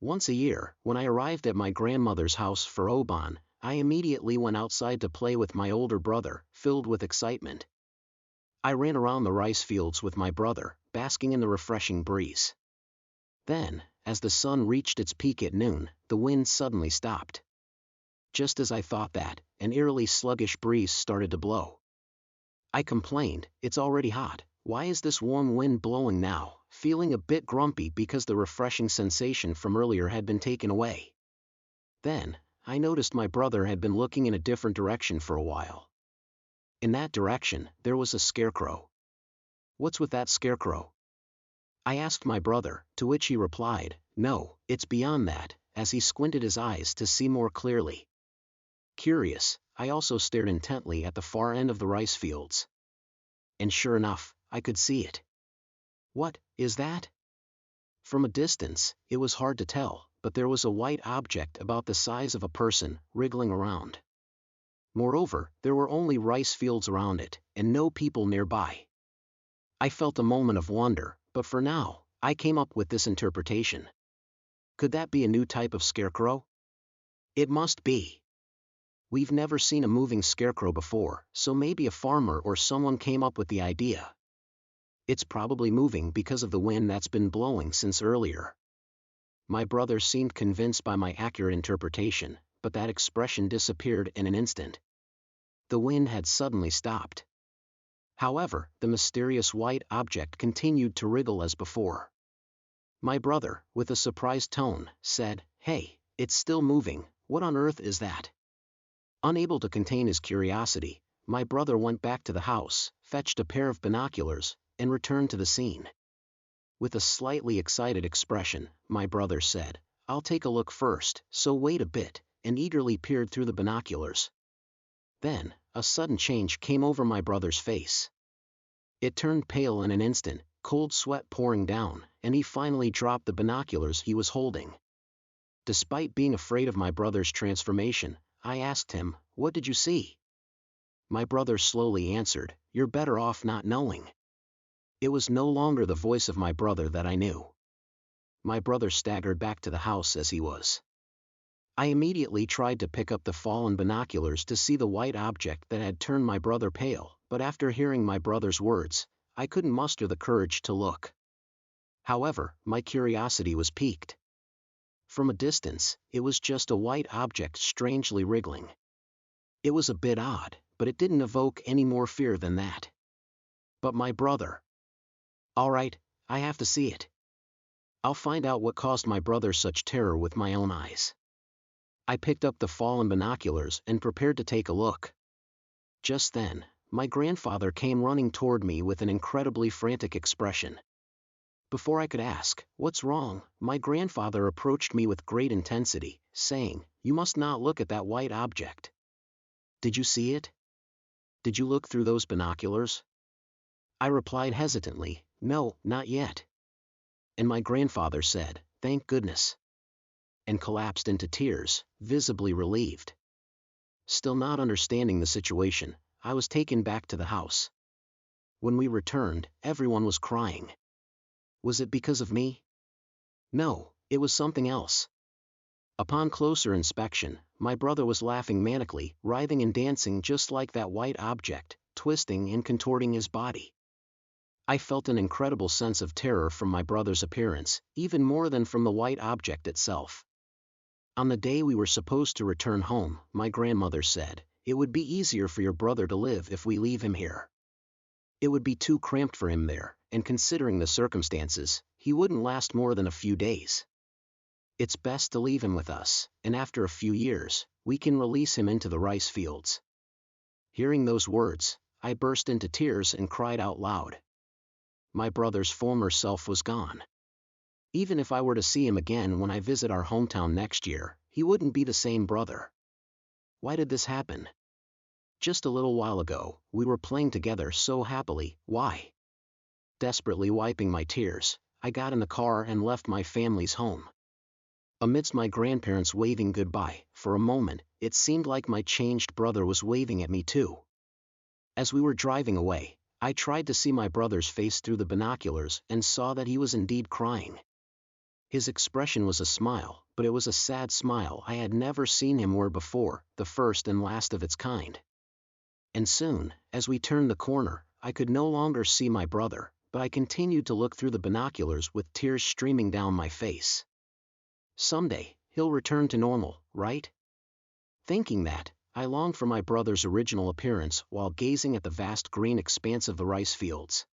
Once a year, when I arrived at my grandmother's house for Oban, I immediately went outside to play with my older brother, filled with excitement. I ran around the rice fields with my brother, basking in the refreshing breeze. Then, as the sun reached its peak at noon, the wind suddenly stopped. Just as I thought that, an eerily sluggish breeze started to blow. I complained, "It's already hot, why is this warm wind blowing now?" feeling a bit grumpy because the refreshing sensation from earlier had been taken away. Then, I noticed my brother had been looking in a different direction for a while. In that direction, there was a scarecrow. "What's with that scarecrow?" I asked my brother, to which he replied, "No, it's beyond that," as he squinted his eyes to see more clearly. Curious, I also stared intently at the far end of the rice fields. And sure enough, I could see it. "What is that?" From a distance, it was hard to tell, but there was a white object about the size of a person, wriggling around. Moreover, there were only rice fields around it, and no people nearby. I felt a moment of wonder, but for now, I came up with this interpretation. Could that be a new type of scarecrow? It must be. We've never seen a moving scarecrow before, so maybe a farmer or someone came up with the idea. It's probably moving because of the wind that's been blowing since earlier. My brother seemed convinced by my accurate interpretation, but that expression disappeared in an instant. The wind had suddenly stopped. However, the mysterious white object continued to wriggle as before. My brother, with a surprised tone, said, "Hey, it's still moving, what on earth is that?" Unable to contain his curiosity, my brother went back to the house, fetched a pair of binoculars, and returned to the scene. With a slightly excited expression, my brother said, "I'll take a look first, so wait a bit," and eagerly peered through the binoculars. Then, a sudden change came over my brother's face. It turned pale in an instant, cold sweat pouring down, and he finally dropped the binoculars he was holding. Despite being afraid of my brother's transformation, I asked him, "What did you see?" My brother slowly answered, "You're better off not knowing." It was no longer the voice of my brother that I knew. My brother staggered back to the house as he was. I immediately tried to pick up the fallen binoculars to see the white object that had turned my brother pale, but after hearing my brother's words, I couldn't muster the courage to look. However, my curiosity was piqued. From a distance, it was just a white object strangely wriggling. It was a bit odd, but it didn't evoke any more fear than that. But my brother. All right, I have to see it. I'll find out what caused my brother such terror with my own eyes. I picked up the fallen binoculars and prepared to take a look. Just then, my grandfather came running toward me with an incredibly frantic expression. Before I could ask, "What's wrong?" my grandfather approached me with great intensity, saying, "You must not look at that white object." "Did you see it? Did you look through those binoculars?" I replied hesitantly, "No, not yet." And my grandfather said, "Thank goodness," and collapsed into tears, visibly relieved. Still not understanding the situation, I was taken back to the house. When we returned, everyone was crying. Was it because of me? No, it was something else. Upon closer inspection, my brother was laughing manically, writhing and dancing just like that white object, twisting and contorting his body. I felt an incredible sense of terror from my brother's appearance, even more than from the white object itself. On the day we were supposed to return home, my grandmother said, "It would be easier for your brother to live if we leave him here. It would be too cramped for him there, and considering the circumstances, he wouldn't last more than a few days. It's best to leave him with us, and after a few years, we can release him into the rice fields." Hearing those words, I burst into tears and cried out loud. My brother's former self was gone. Even if I were to see him again when I visit our hometown next year, he wouldn't be the same brother. Why did this happen? Just a little while ago, we were playing together so happily, why? Desperately wiping my tears, I got in the car and left my family's home. Amidst my grandparents waving goodbye, for a moment, it seemed like my changed brother was waving at me too. As we were driving away, I tried to see my brother's face through the binoculars and saw that he was indeed crying. His expression was a smile, but it was a sad smile I had never seen him wear before, the first and last of its kind. And soon, as we turned the corner, I could no longer see my brother, but I continued to look through the binoculars with tears streaming down my face. Someday, he'll return to normal, right? Thinking that, I longed for my brother's original appearance while gazing at the vast green expanse of the rice fields.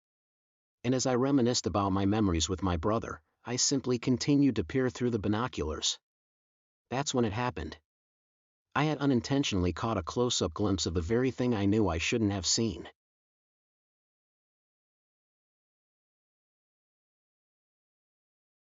And as I reminisced about my memories with my brother, I simply continued to peer through the binoculars. That's when it happened. I had unintentionally caught a close-up glimpse of the very thing I knew I shouldn't have seen.